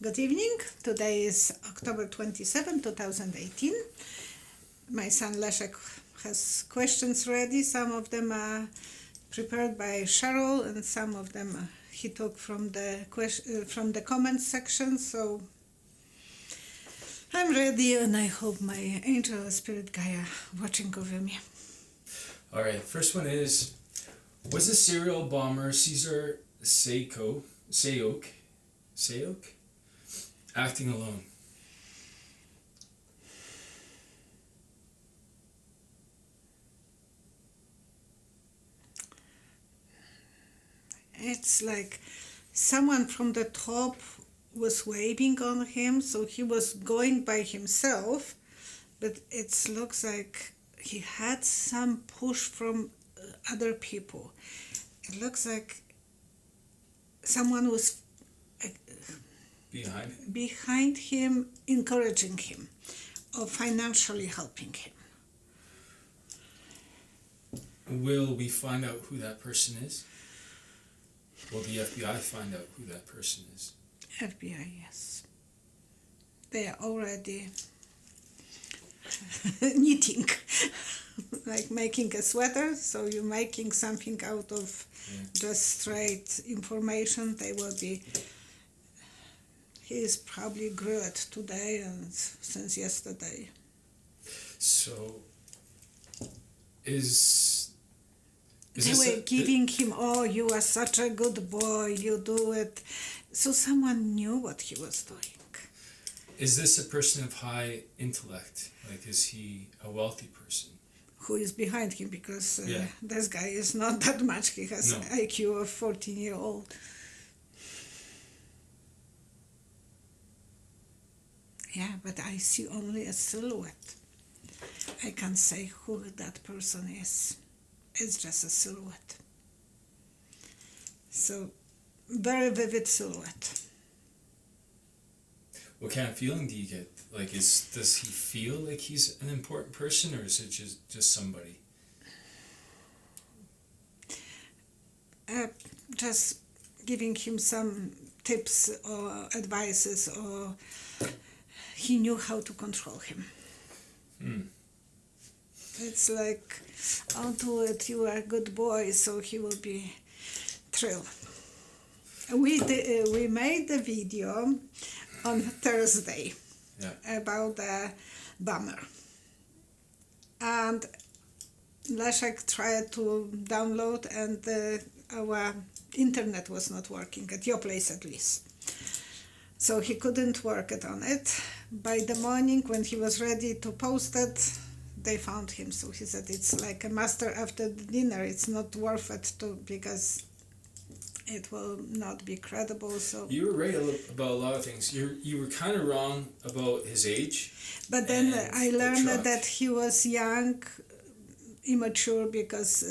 Good evening. Today is October 27, 2018. My son Leszek has questions ready. Some of them are prepared by Cheryl and some of them he took from the comments section. So I'm ready and I hope my angel spirit Gaia watching over me. All right, first one is, was the serial bomber Cesar Sayoc acting alone? It's like someone from the top was waving on him, so he was going by himself, but it looks like he had some push from other people. It looks like someone was behind him, encouraging him or financially helping him. Will we find out who that person is? Will the FBI find out who that person is? FBI, yes. They are already knitting, like making a sweater, so you're making something out of just straight information. They will be, he is probably grilled today and since yesterday. So, they were giving him, oh, you are such a good boy, you do it. So someone knew what he was doing. Is this a person of high intellect? Like, is he a wealthy person? Who is behind him? Because this guy is not that much. He has an IQ of 14-year-old. Yeah, but I see only a silhouette. I can't say who that person is. It's just a silhouette. So, very vivid silhouette. What kind of feeling do you get? Like, does he feel like he's an important person, or is it just somebody? Just giving him some tips or advices, or he knew how to control him. It's like, I'll do it, you are a good boy, so he will be thrilled. We made the video on Thursday about the bomber. And Leszek tried to download and our internet was not working, at your place at least. So he couldn't work it on it. By the morning when he was ready to post it, they found him. So he said it's like a master after the dinner. It's not worth it because it will not be credible. So you were right about a lot of things. You were kind of wrong about his age. But then I learned that he was young, immature, because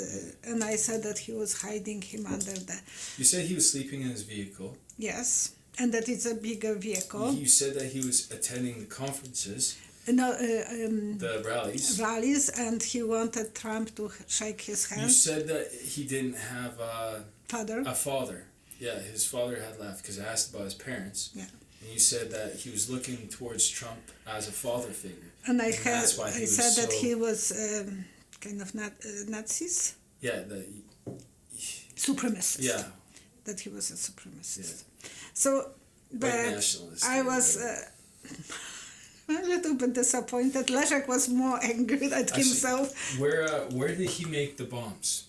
and I said that he was hiding him under the. You said he was sleeping in his vehicle. Yes, and that it's a bigger vehicle. You said that he was attending the conferences. No, the rallies. Rallies, and he wanted Trump to shake his hand. You said that he didn't have a father. Yeah, his father had left because I asked about his parents. Yeah. And you said that he was looking towards Trump as a father figure. And I said that he was kind of Nazis. Yeah, supremacist. Yeah. That he was a supremacist. Yeah. So, but nationalist. I was a little bit disappointed. Leszek was more angry at himself. Where did he make the bombs?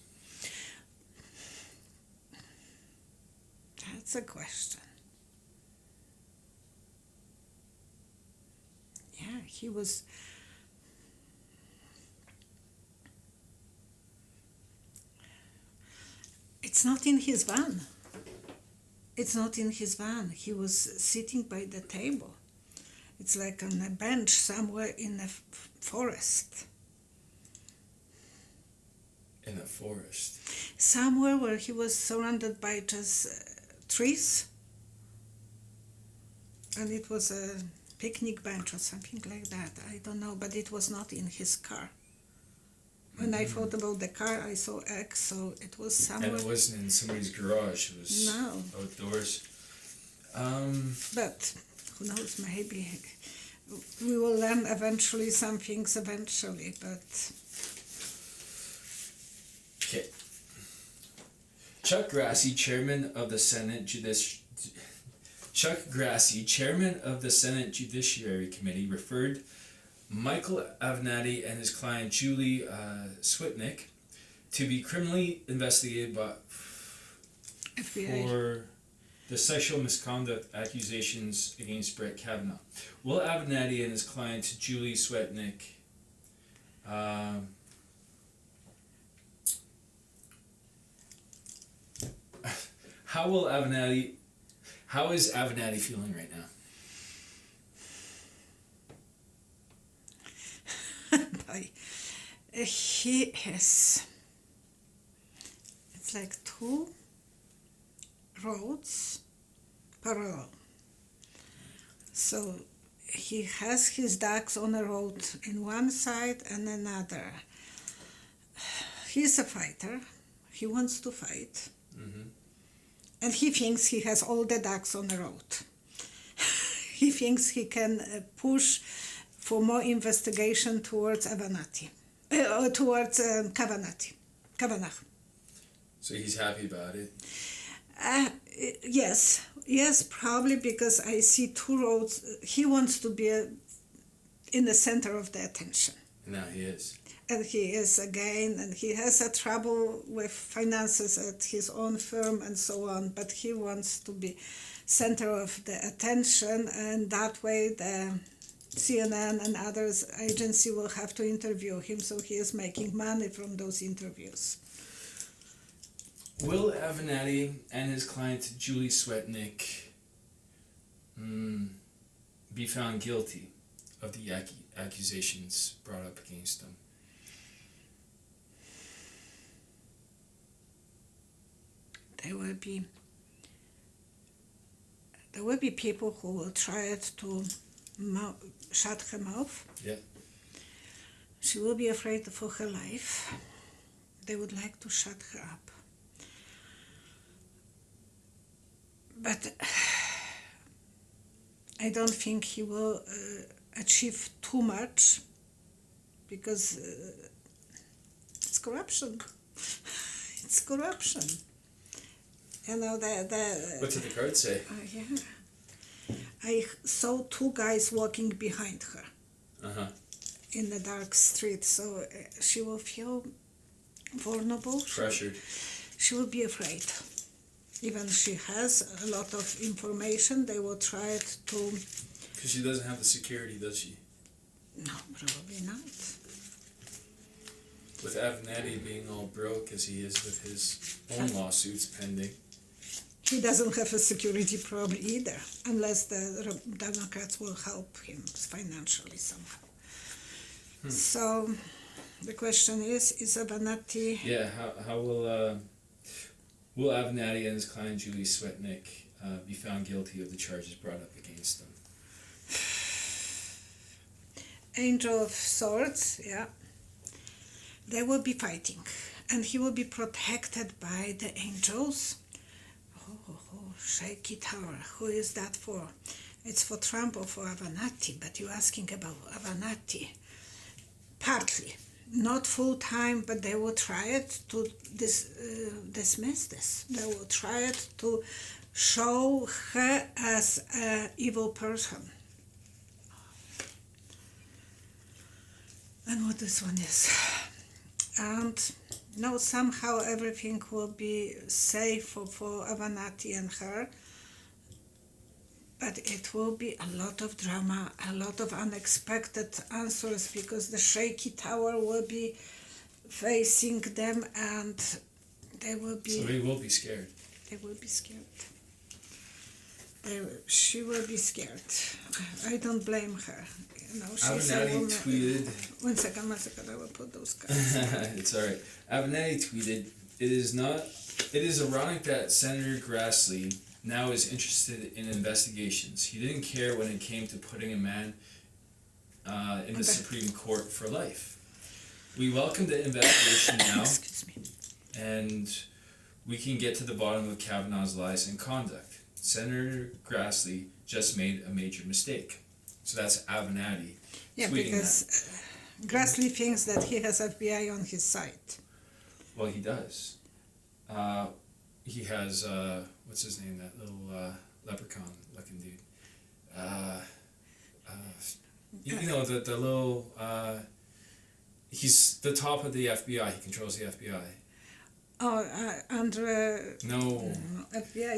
That's a question. Yeah, he was. It's not in his van. It's not in his van. He was sitting by the table. It's like on a bench somewhere in a forest. In a forest? Somewhere where he was surrounded by just trees. And it was a picnic bench or something like that. I don't know, but it was not in his car. When I thought about the car, I saw X, so it was somewhere. And it wasn't in somebody's garage, it was outdoors. But who knows, maybe we will learn eventually some things eventually, but... Okay. Chuck Grassley, chairman of the Senate Judiciary Committee, referred Michael Avenatti and his client Julie Swetnick to be criminally investigated FBI. for the sexual misconduct accusations against Brett Kavanaugh. Will Avenatti and his client Julie Swetnick how is Avenatti feeling right now? He is, it's like two roads parallel. So he has his ducks on a road in one side and another. He's a fighter. He wants to fight. Mm-hmm. And he thinks he has all the ducks on the road. He thinks he can push for more investigation towards Avenatti, towards Kavanaugh. So he's happy about it? Yes, probably because I see two roads. He wants to be in the center of the attention. Now he is. And he is again, and he has a trouble with finances at his own firm and so on, but he wants to be center of the attention, and that way the CNN and others agency will have to interview him, so he is making money from those interviews. Will Avenatti and his client Julie Swetnick be found guilty of the accusations brought up against them? There will be people who will try to shut her mouth. Yeah. She will be afraid for her life. They would like to shut her up. But I don't think he will achieve too much because it's corruption. It's corruption. You know, what did the card say? Yeah. I saw two guys walking behind her in the dark street, so she will feel vulnerable. Pressured. She will be afraid. Even she has a lot of information, they will try it to... Because she doesn't have the security, does she? No, probably not. With Avenatti being all broke as he is with his own lawsuits pending. He doesn't have a security problem either, unless the Democrats will help him financially somehow. So the question is Avenatti... Yeah, how will Avenatti and his client Julie Swetnick be found guilty of the charges brought up against them? Angel of Swords, yeah. They will be fighting, and he will be protected by the angels. Shaky Tower, who is that for? It's for Trump or for Avenatti, but you're asking about Avenatti. Partly, not full time, but they will try it to dismiss this. They will try it to show her as an evil person. And what this one is. And no, somehow everything will be safe for Avenatti and her, but it will be a lot of drama, a lot of unexpected answers, because the shaky tower will be facing them, and they will be... So they will be scared. They will be scared. She will be scared. I don't blame her. You know, she's a woman. Tweeted... One second, I will put those cards. It's alright. Avenatti tweeted, It is ironic that Senator Grassley now is interested in investigations. He didn't care when it came to putting a man in the Supreme Court for life. We welcome the investigation now. Excuse me. And we can get to the bottom of Kavanaugh's lies and conduct. Senator Grassley just made a major mistake. So that's Avenatti Yeah, tweeting because that. Grassley thinks that he has FBI on his side. Well, he does. He has, what's his name, that little leprechaun-looking dude. You know, the little, he's the top of the FBI. He controls the FBI. Oh, under No. FBI,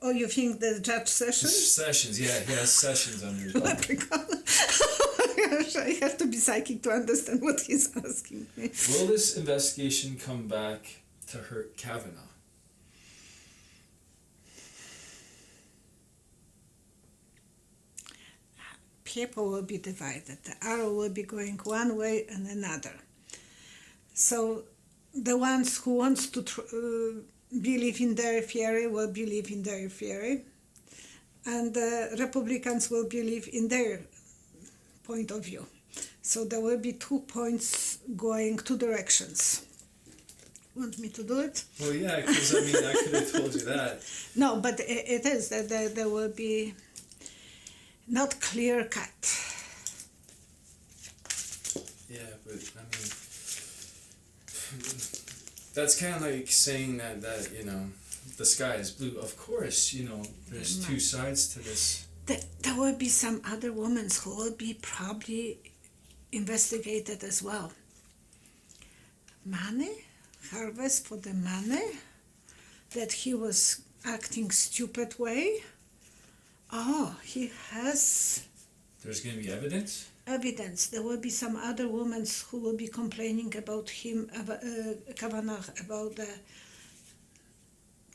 oh, you think the Judge Sessions? Sessions, yeah, he has Sessions under his belt. Leprechaun. I have to be psychic to understand what he's asking me. Will this investigation come back to hurt Kavanaugh? People will be divided. The arrow will be going one way and another. So the ones who wants to believe in their theory will believe in their theory, and the Republicans will believe in their point of view. So there will be 2 points going 2 directions. Want me to do it? Well, yeah, because I mean, I could have told you that. No, but it is that there will be not clear cut. Yeah, but I mean, that's kind of like saying that you know, the sky is blue. Of course, you know, there's 2 sides to this. There will be some other women who will be probably investigated as well. Money, harvest for the money, that he was acting stupid way. Oh, he has There's going to be evidence? evidence. There will be some other women who will be complaining about him, Kavanaugh, about the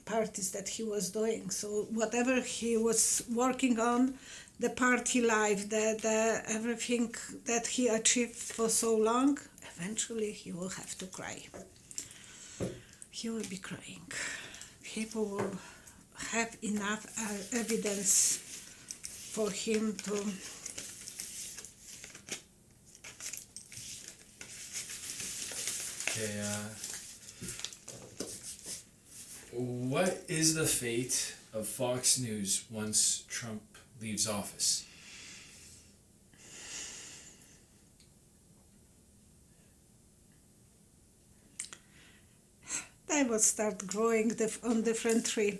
parties that he was doing. So whatever he was working on, the party life, the everything that he achieved for so long, eventually he will have to cry. He will be crying. People will have enough evidence for him to Okay, what is the fate of Fox News once Trump leaves office? they will start growing on different tree.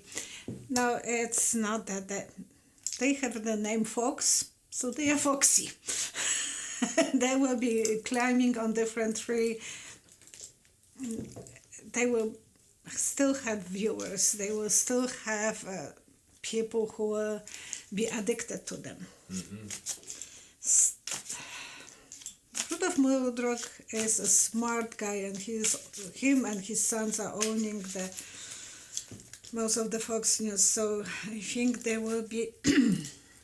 Now it's not that they have the name Fox, so they are foxy. They will be climbing on different tree. They will still have viewers. They will still have people who will be addicted to them. Mm-hmm. Rudolph Murdoch is a smart guy, and him and his sons are owning most of the Fox News. So I think they will be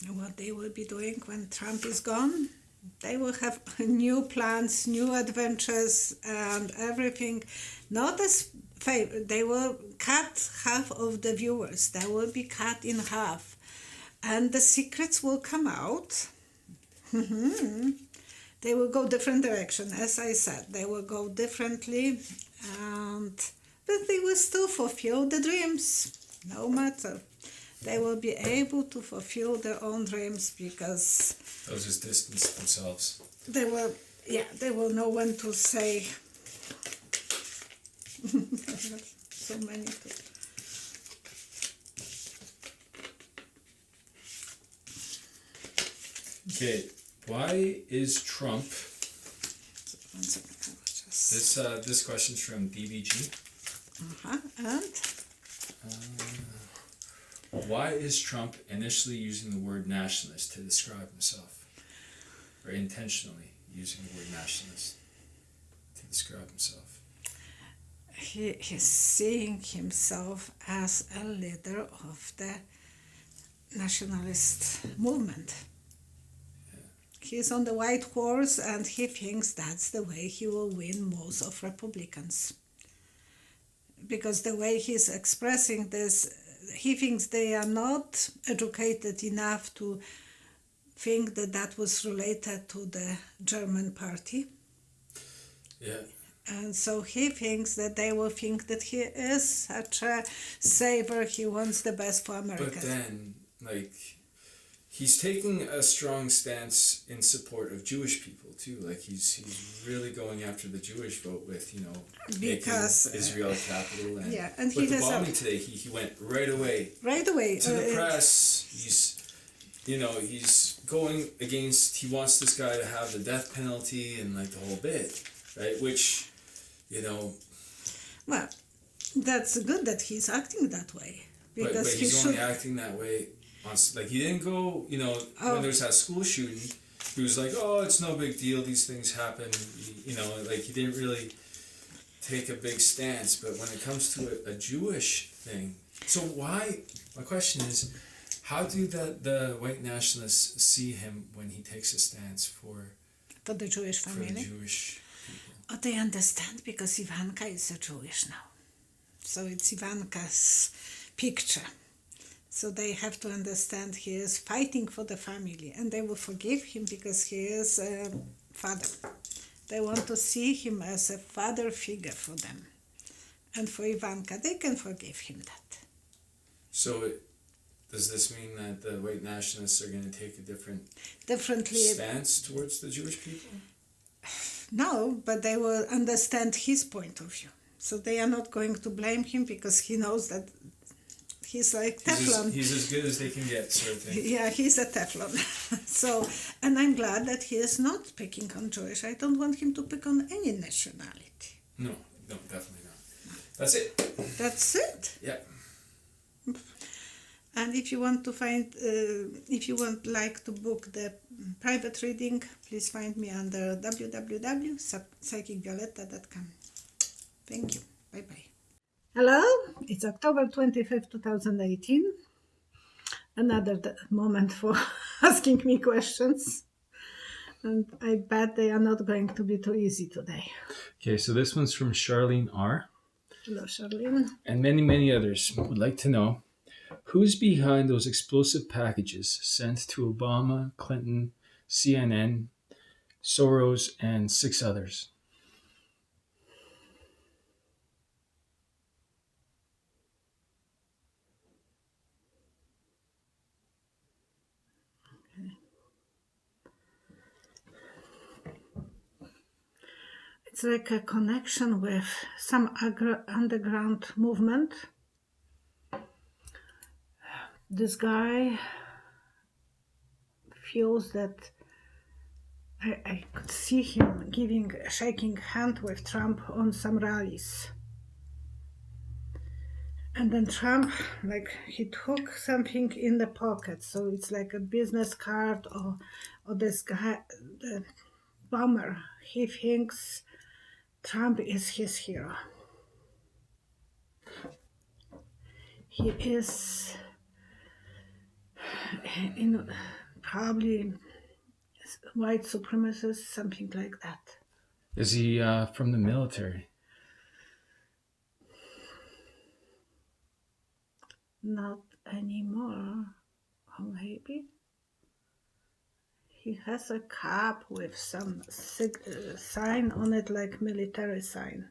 what they will be doing when Trump is gone. They will have new plans, new adventures, and everything. Not as they will cut half of the viewers. They will be cut in half, and the secrets will come out. They will go different direction, as I said. They will go differently, but they will still fulfill the dreams, no matter. They will be able to fulfill their own dreams because they'll just distance themselves. They will know when to say. So many. Okay, why is Trump? One second, I will just. This question's from DBG. And. Why is Trump initially using the word nationalist to describe himself? Or intentionally using the word nationalist to describe himself? He's seeing himself as a leader of the nationalist movement. Yeah. He's on the white horse, and he thinks that's the way he will win most of Republicans. Because the way he's expressing this, he thinks they are not educated enough to think that was related to the German party. Yeah. And so he thinks that they will think that he is such a savior, he wants the best for America. But then, like, he's taking a strong stance in support of Jewish people too. Like he's really going after the Jewish vote with, because making Israel capital. And yeah, and with the bombing today, he went right away to the press. He's going against. He wants this guy to have the death penalty and like the whole bit, right? Which, well, that's good that he's acting that way because but he's only acting that way. Like he didn't go, when there's that school shooting, he was like, "Oh, it's no big deal. These things happen." Like he didn't really take a big stance. But when it comes to a Jewish thing, so why? My question is, how do the white nationalists see him when he takes a stance for the Jewish family? For the Jewish people. Oh, they understand because Ivanka is a Jewish now, so it's Ivanka's picture. So they have to understand he is fighting for the family, and they will forgive him because he is a father. They want to see him as a father figure for them. And for Ivanka, they can forgive him that. So does this mean that the white nationalists are going to take a different stance towards the Jewish people? No, but they will understand his point of view. So they are not going to blame him because he knows that he's like Teflon. He's as good as they can get, sort of thing. Yeah, he's a Teflon. So, and I'm glad that he is not picking on Jewish. I don't want him to pick on any nationality. No, definitely not. That's it. That's it? Yeah. And if you want to like to book the private reading, please find me under www.psychicvioletta.com. Thank you. Bye-bye. Hello, it's October 25th, 2018. Another moment for asking me questions. And I bet they are not going to be too easy today. Okay, so this one's from Charlene R. Hello, Charlene. And many, many others would like to know, who's behind those explosive packages sent to Obama, Clinton, CNN, Soros, and 6 others? It's like a connection with some underground movement. This guy feels that I could see him shaking hand with Trump on some rallies. And then Trump, he took something in the pocket. So it's like a business card or this guy, the bomber, he thinks Trump is his hero. He is probably white supremacist, something like that. Is he from the military? Not anymore. Or maybe. He has a cap with some sign on it, like military sign.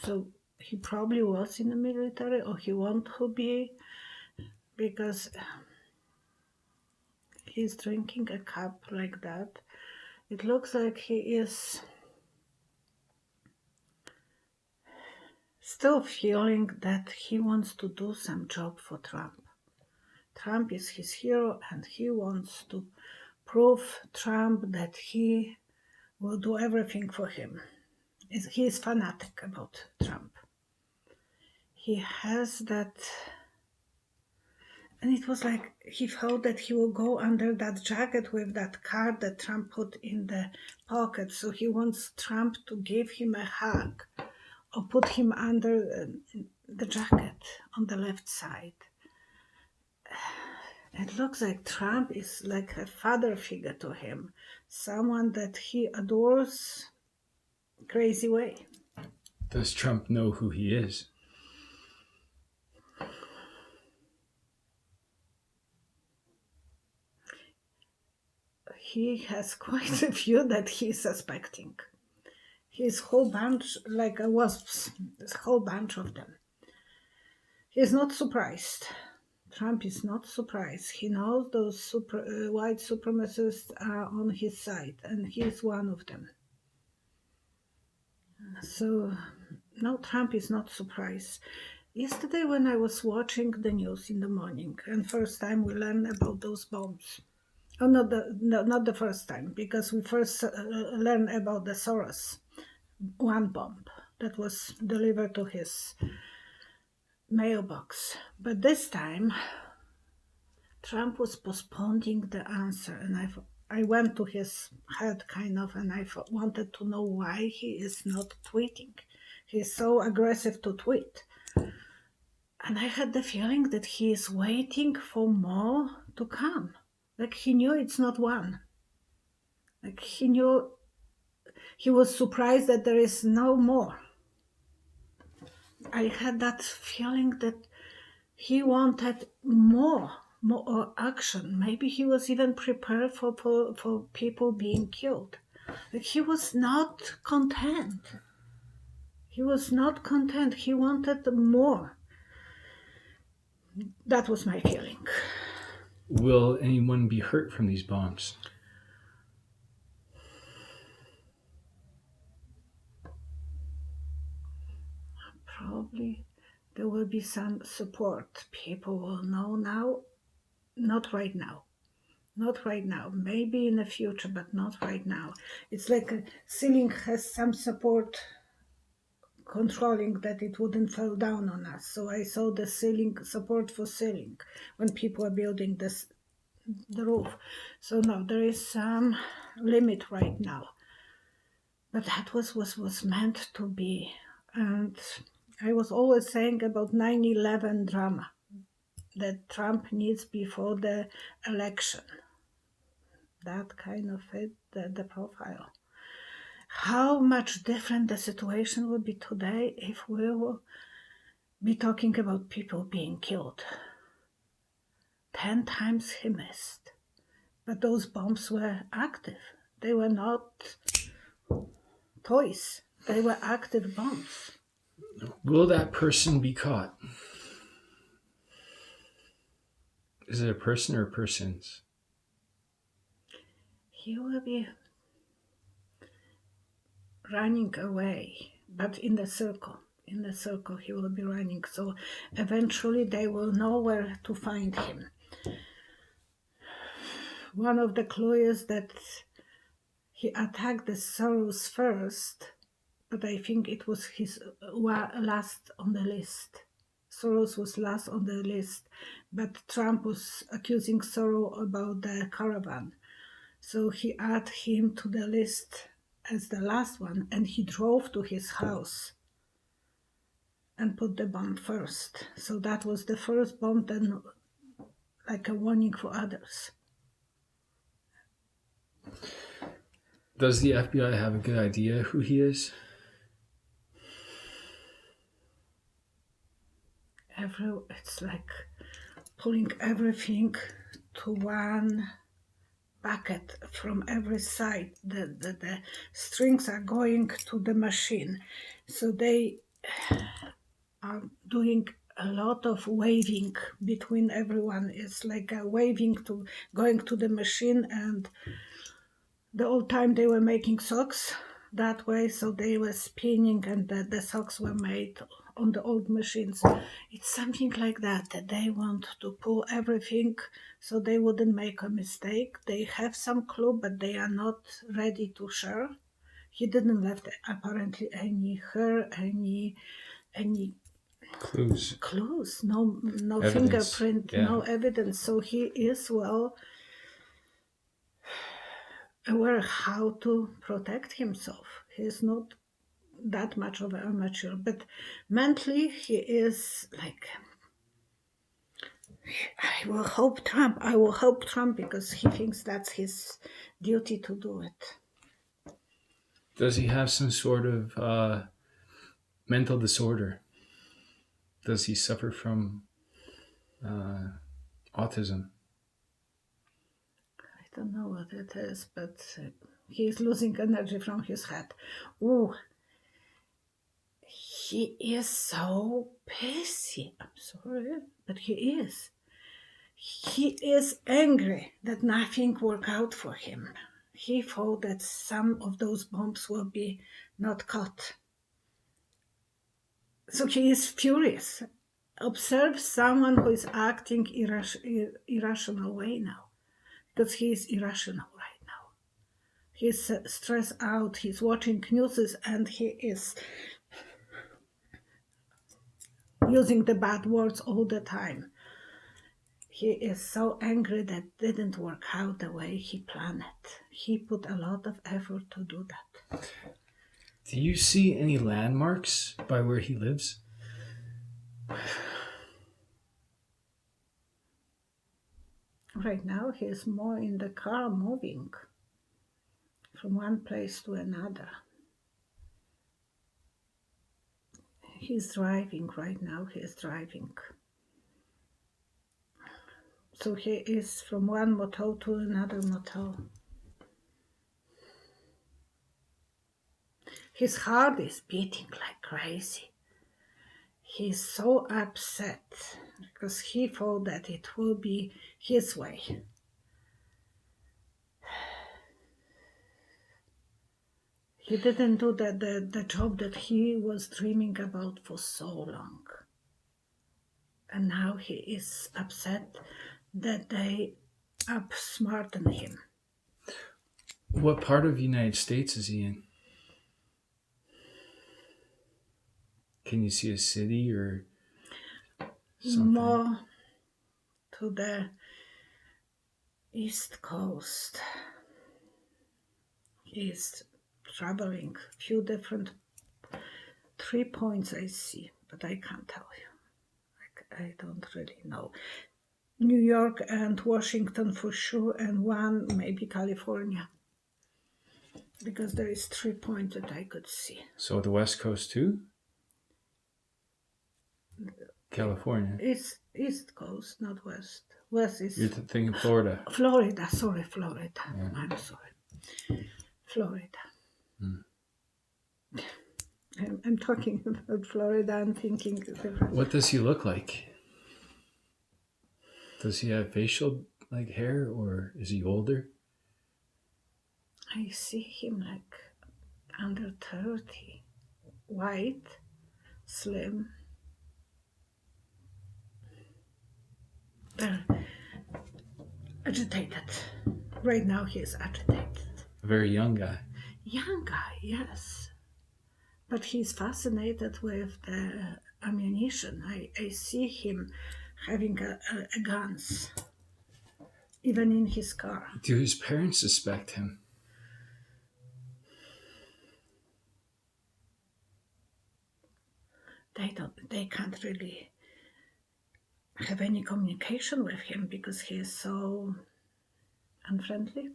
So he probably was in the military, or he want to be, because he's drinking a cup like that. It looks like he is still feeling that he wants to do some job for Trump. Trump is his hero, and he wants to prove Trump that he will do everything for him. He is fanatic about Trump. He has that, and it was like he felt that he will go under that jacket with that card that Trump put in the pocket. So he wants Trump to give him a hug or put him under the jacket on the left side. It looks like Trump is like a father figure to him, someone that he adores crazy way. Does Trump know who he is? he has quite a few that he's suspecting. His whole bunch, like a wasps, this whole bunch of them. He's not surprised. Trump is not surprised. He knows those white supremacists are on his side, and he's one of them. So, no, Trump is not surprised. Yesterday, when I was watching the news in the morning, and first time we learned about those bombs. Oh, not the first time, because we first learned about the Soros one bomb that was delivered to his mailbox. But this time, Trump was postponing the answer, and I went to his head kind of, and I wanted to know why he is not tweeting. He's so aggressive to tweet. And I had the feeling that he is waiting for more to come. Like he knew it's not one. Like he knew, he was surprised that there is no more. I had that feeling that he wanted more action. Maybe he was even prepared for people being killed. Like he was not content. He was not content. He wanted more. That was my feeling. Will anyone be hurt from these bombs? Probably there will be some support. People will know now. Not right now. Not right now. Maybe in the future, but not right now. It's like a ceiling has some support controlling that it wouldn't fall down on us. So I saw the ceiling, support for ceiling, when people are building the roof. So no, there is some limit right now. But that was meant to be. And I was always saying about 9/11 drama that Trump needs before the election. That kind of fit the profile. How much different the situation would be today if we will be talking about people being killed. 10 times he missed. But those bombs were active. They were not toys. They were active bombs. Will that person be caught? Is it a person or persons? He will be running away, but in the circle. In the circle he will be running. So eventually they will know where to find him. One of the clues is that he attacked the Soros first, but I think it was his last on the list. Soros was last on the list, but Trump was accusing Soros about the caravan. So he added him to the list as the last one, and he drove to his house and put the bomb first. So that was the first bomb, then like a warning for others. Does the FBI have a good idea who he is? It's like pulling everything to one bucket from every side. The strings are going to the machine. So they are doing a lot of waving between everyone. It's like a waving to going to the machine, and the old time they were making socks that way, so they were spinning, and the socks were made on the old machines. It's something like that they want to pull everything so they wouldn't make a mistake. They have some clue, but they are not ready to share. He didn't left apparently any clues, no evidence. Fingerprint, yeah. No evidence. So he is well aware how to protect himself. He is not that much of an amateur, but mentally he is like, I will help Trump because he thinks that's his duty to do it. Does he have some sort of mental disorder? Does he suffer from autism? I don't know what it is, but he is losing energy from his head. Oh, he is so pissy. I'm sorry, but he is. He is angry that nothing worked out for him. He thought that some of those bombs will be not caught. So he is furious. Observe someone who is acting irrational way now, because he is irrational right now. He's stressed out, he's watching news, and he is using the bad words all the time. He is so angry that didn't work out the way he planned it. He put a lot of effort to do that. Do you see any landmarks by where he lives? Right now, he is more in the car moving from one place to another. He's driving right now, he is driving. So he is from one motel to another motel. His heart is beating like crazy. He's so upset because he thought that it will be his way. He didn't do the job that he was dreaming about for so long. And now he is upset that they outsmarted him. What part of the United States is he in? Can you see a city or something? More to the East Coast. He's traveling few different 3 points I see, but I can't tell you. I don't really know. New York and Washington for sure, and one maybe California, because there is 3 points that I could see. So the West Coast too? California. East Coast, not West. West is... You're thinking Florida. Florida. Yeah. I'm sorry. Florida. I'm talking about Florida and thinking different. What does he look like? Does he have facial like hair, or is he older? I see him like under 30, white, slim. Agitated. Right now he is agitated. A very young guy. Young guy, yes. But he's fascinated with the ammunition. I see him having a guns, even in his car. Do his parents suspect him? They can't really have any communication with him because he is so unfriendly.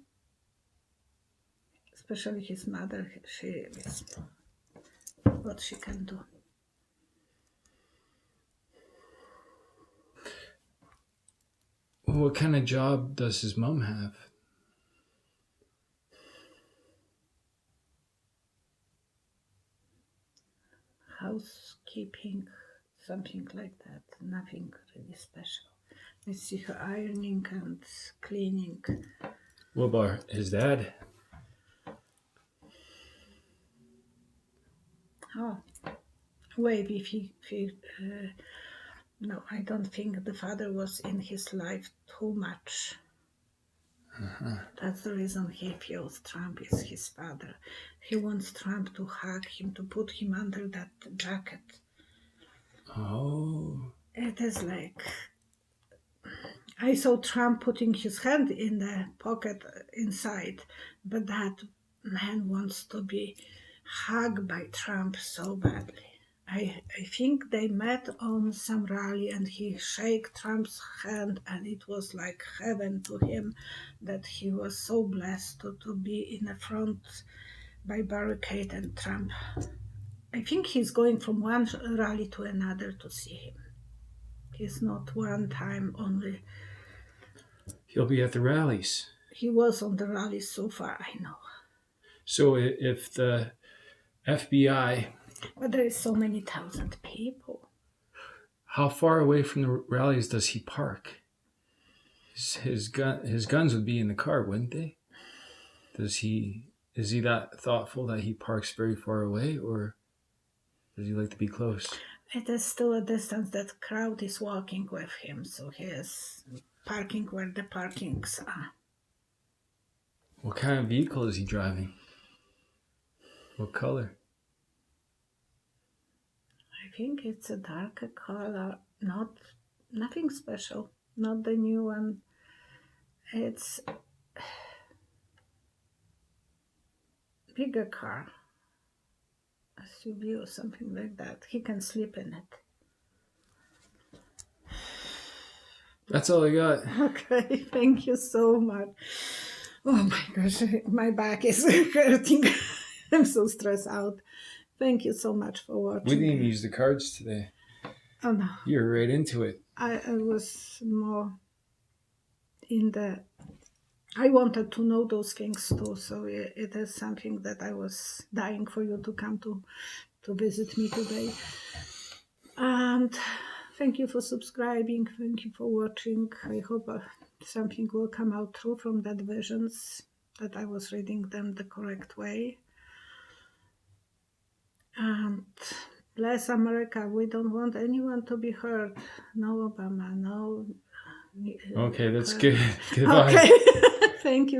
Especially his mother, she is what she can do. What kind of job does his mom have? Housekeeping, something like that. Nothing really special. I see her ironing and cleaning. What about his dad? Oh, maybe if he no, I don't think the father was in his life too much. That's the reason he feels Trump is his father. He wants Trump to hug him, to put him under that jacket. Oh. It is like... I saw Trump putting his hand in the pocket inside, but that man wants to be hugged by Trump so badly. I think they met on some rally and he shook Trump's hand, and it was like heaven to him that he was so blessed to be in the front by barricade and Trump. I think he's going from one rally to another to see him. He's not one time only. He'll be at the rallies. he was on the rallies so far, I know. So if the FBI, But there is so many thousand people. how far away from the rallies does he park? His guns would be in the car, wouldn't they? Is he that thoughtful that he parks very far away, or does he like to be close? It is still a distance. That crowd is walking with him, so he is parking where the parkings are. What kind of vehicle is he driving? What color? I think it's a darker color, nothing special, not the new one. It's bigger car, SUV or something like that. He can sleep in it. That's all I got. Okay, thank you so much. Oh my gosh, my back is hurting. I'm so stressed out. Thank you so much for watching. We didn't even use the cards today. Oh no. You're right into it. I was more in the... I wanted to know those things too, so it is something that I was dying for you to come to visit me today. And thank you for subscribing. Thank you for watching. I hope something will come out true from that visions, that I was reading them the correct way. And bless America. We don't want anyone to be hurt. No Obama, no... Okay, that's good. Goodbye. Okay, thank you.